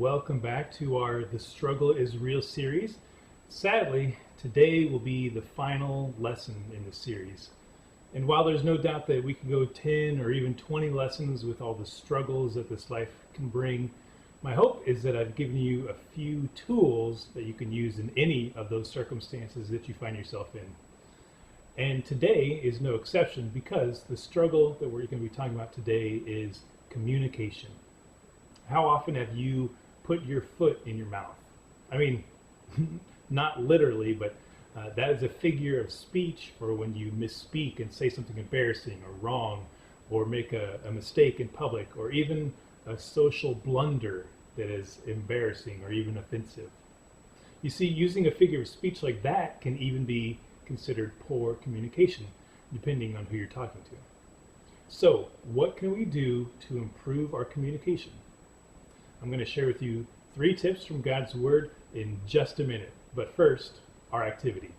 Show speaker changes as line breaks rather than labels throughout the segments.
welcome back to our The Struggle is Real series. Sadly, today will be the final lesson in the series. And while there's no doubt that we can go 10 or even 20 lessons with all the struggles that this life can bring, my hope is that I've given you a few tools that you can use in any of those circumstances that you find yourself in. And today is no exception because the struggle that we're going to be talking about today is communication. How often have you put your foot in your mouth? I mean, not literally, but that is a figure of speech for when you misspeak and say something embarrassing or wrong, or make a mistake in public, or even a social blunder that is embarrassing or even offensive. You see, using a figure of speech like that can even be considered poor communication, depending on who you're talking to. So, what can we do to improve our communication? I'm going to share with you 3 tips from God's Word in just a minute. But first, our activity.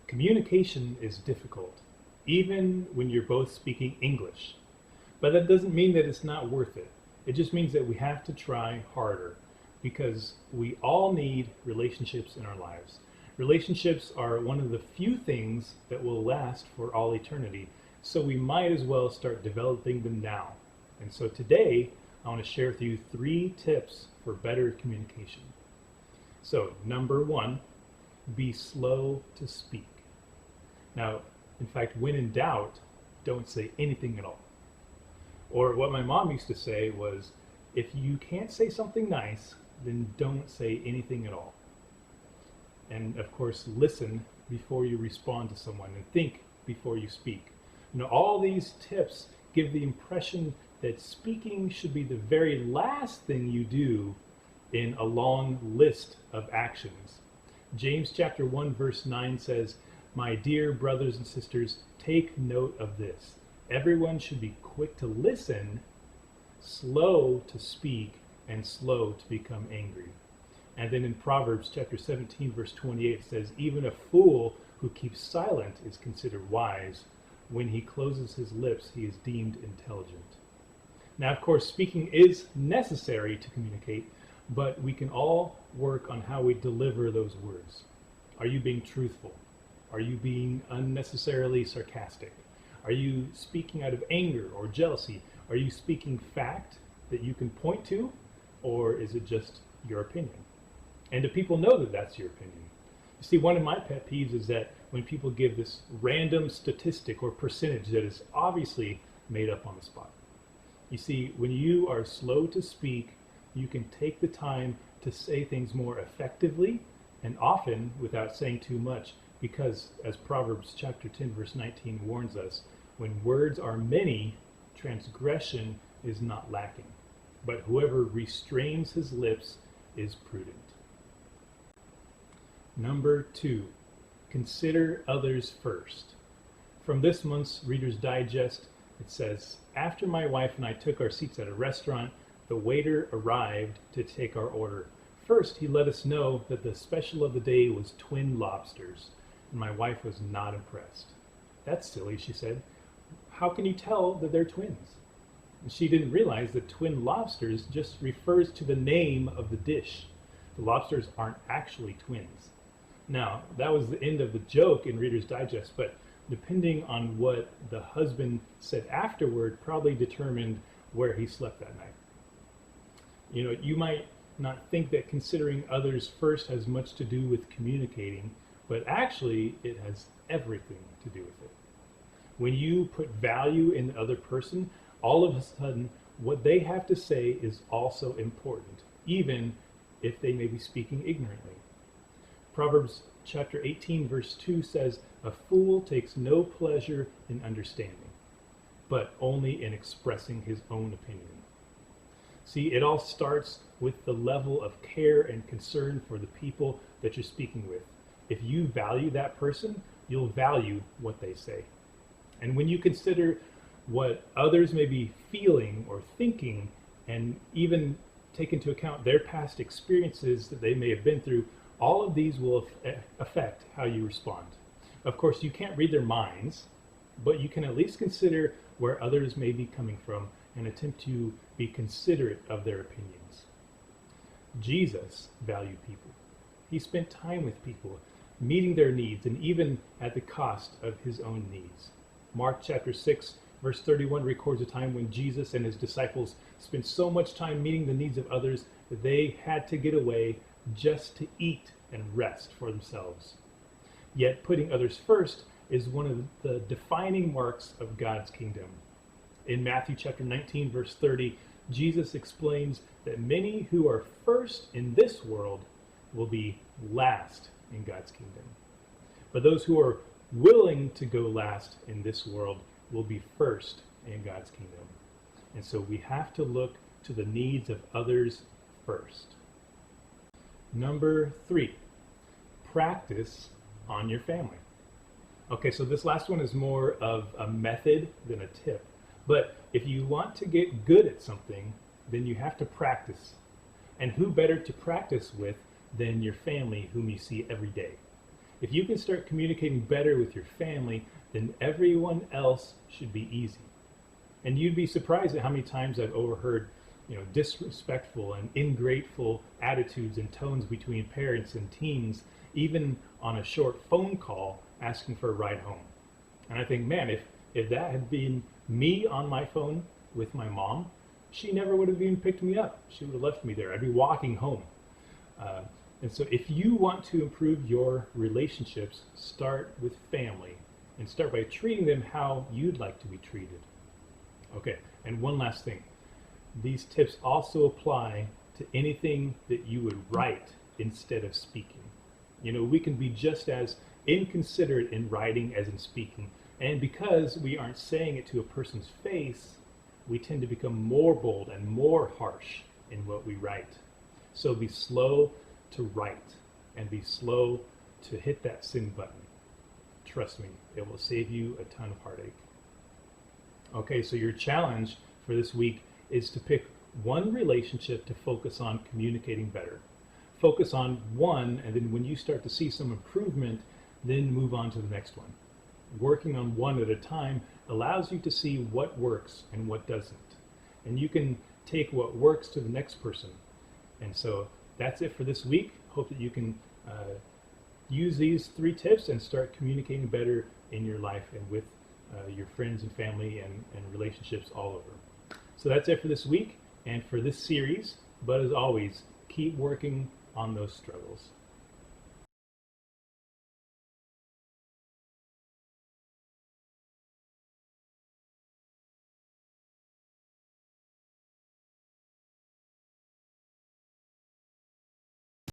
Communication is difficult, even when you're both speaking English. But that doesn't mean that it's not worth it. It just means that we have to try harder because we all need relationships in our lives. Relationships are one of the few things that will last for all eternity, so we might as well start developing them now. And so today, I want to share with you 3 tips for better communication. So, number 1, be slow to speak. Now, in fact, when in doubt, don't say anything at all. Or what my mom used to say was, if you can't say something nice, then don't say anything at all. And of course, listen before you respond to someone and think before you speak. You know, all these tips give the impression that speaking should be the very last thing you do in a long list of actions. James chapter 1 verse 9 says, "My dear brothers and sisters, take note of this. Everyone should be quick to listen, slow to speak, and slow to become angry." And then in Proverbs chapter 17 verse 28 it says, "Even a fool who keeps silent is considered wise. When he closes his lips, he is deemed intelligent." Now, of course, speaking is necessary to communicate, but we can all work on how we deliver those words. Are you being truthful? Are you being unnecessarily sarcastic? Are you speaking out of anger or jealousy? Are you speaking fact that you can point to, or is it just your opinion? And do people know that that's your opinion? You see, one of my pet peeves is that when people give this random statistic or percentage that is obviously made up on the spot. You see, when you are slow to speak, you can take the time to say things more effectively and often without saying too much. Because, as Proverbs chapter 10 verse 19 warns us, when words are many, transgression is not lacking. But whoever restrains his lips is prudent. Number 2, consider others first. From this month's Reader's Digest, it says, "After my wife and I took our seats at a restaurant, the waiter arrived to take our order. First, he let us know that the special of the day was twin lobsters. And my wife was not impressed. That's silly, she said. How can you tell that they're twins? And she didn't realize that twin lobsters just refers to the name of the dish. The lobsters aren't actually twins. Now, that was the end of the joke in Reader's Digest, but depending on what the husband said afterward probably determined where he slept that night. You know, you might not think that considering others first has much to do with communicating, but actually it has everything to do with it. When you put value in the other person, all of a sudden what they have to say is also important, even if they may be speaking ignorantly. Proverbs chapter 18 verse 2 says, "A fool takes no pleasure in understanding, but only in expressing his own opinion." See, it all starts with the level of care and concern for the people that you're speaking with. If you value that person, you'll value what they say. And when you consider what others may be feeling or thinking, and even take into account their past experiences that they may have been through, all of these will affect how you respond. Of course, you can't read their minds, but you can at least consider where others may be coming from and attempt to be considerate of their opinions. Jesus valued people. He spent time with people, meeting their needs, and even at the cost of his own needs. Mark chapter 6, verse 31 records a time when Jesus and his disciples spent so much time meeting the needs of others that they had to get away just to eat and rest for themselves. Yet putting others first is one of the defining marks of God's kingdom. In Matthew chapter 19, verse 30, Jesus explains that many who are first in this world will be last in God's kingdom. But those who are willing to go last in this world will be first in God's kingdom. And so we have to look to the needs of others first. Number 3, practice on your family. Okay, so this last one is more of a method than a tip. But if you want to get good at something, then you have to practice. And who better to practice with than your family, whom you see every day? If you can start communicating better with your family, then everyone else should be easy. And you'd be surprised at how many times I've overheard, disrespectful and ingrateful attitudes and tones between parents and teens, even on a short phone call asking for a ride home. And I think, man, if that had been me on my phone with my mom, she never would have even picked me up. She would have left me there. I'd be walking home. And so if you want to improve your relationships, start with family and start by treating them how you'd like to be treated. Okay, and one last thing. These tips also apply to anything that you would write instead of speaking. We can be just as inconsiderate in writing as in speaking. And because we aren't saying it to a person's face, we tend to become more bold and more harsh in what we write. So be slow to write and be slow to hit that send button. Trust me, it will save you a ton of heartache. Okay, so your challenge for this week is to pick one relationship to focus on communicating better. Focus on one, and then when you start to see some improvement, then move on to the next one. Working on one at a time allows you to see what works and what doesn't. And you can take what works to the next person. And so that's it for this week. Hope that you can use these 3 tips and start communicating better in your life and with your friends and family and relationships all over. So that's it for this week and for this series. But as always, keep working on those struggles.